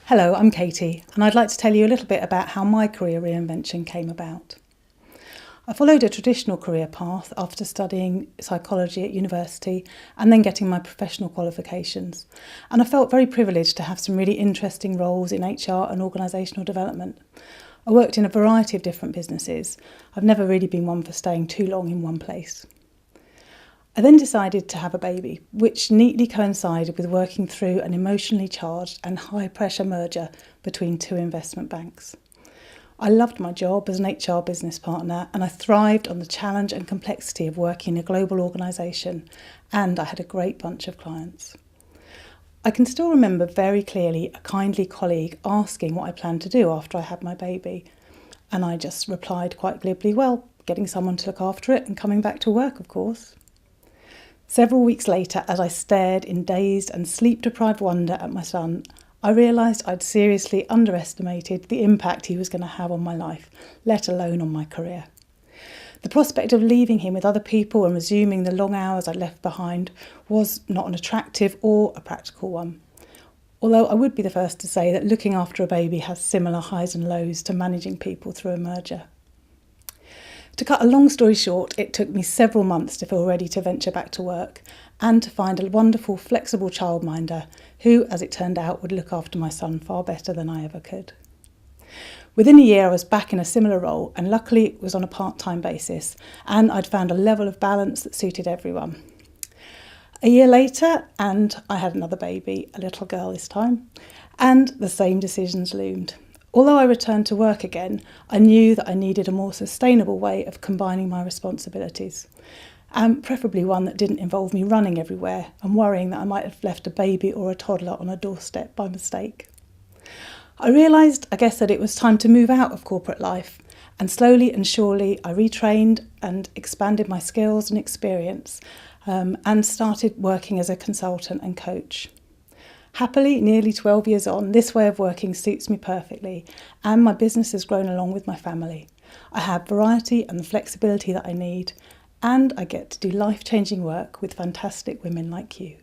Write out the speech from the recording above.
Hello, I'm Katie, and I'd like to tell you a little bit about how my career reinvention came about. I followed a traditional career path after studying psychology at university and then getting my professional qualifications, and I felt very privileged to have some really interesting roles in HR and organisational development. I worked in a variety of different businesses. I've never really been one for staying too long in one place. I then decided to have a baby, which neatly coincided with working through an emotionally charged and high-pressure merger between two investment banks. I loved my job as an HR business partner, and I thrived on the challenge and complexity of working in a global organisation, and I had a great bunch of clients. I can still remember very clearly a kindly colleague asking what I planned to do after I had my baby, and I just replied quite glibly, well, getting someone to look after it and coming back to work, of course. Several weeks later, as I stared in dazed and sleep-deprived wonder at my son, I realised I'd seriously underestimated the impact he was going to have on my life, let alone on my career. The prospect of leaving him with other people and resuming the long hours I'd left behind was not an attractive or a practical one. Although I would be the first to say that looking after a baby has similar highs and lows to managing people through a merger. To cut a long story short, it took me several months to feel ready to venture back to work and to find a wonderful, flexible childminder who, as it turned out, would look after my son far better than I ever could. Within a year, I was back in a similar role, and luckily it was on a part-time basis, and I'd found a level of balance that suited everyone. A year later, and I had another baby, a little girl this time, and the same decisions loomed. Although I returned to work again, I knew that I needed a more sustainable way of combining my responsibilities, and preferably one that didn't involve me running everywhere and worrying that I might have left a baby or a toddler on a doorstep by mistake. I realised, that it was time to move out of corporate life, and slowly and surely I retrained and expanded my skills and experience, and started working as a consultant and coach. Happily, nearly 12 years on, this way of working suits me perfectly, and my business has grown along with my family. I have variety and the flexibility that I need, and I get to do life-changing work with fantastic women like you.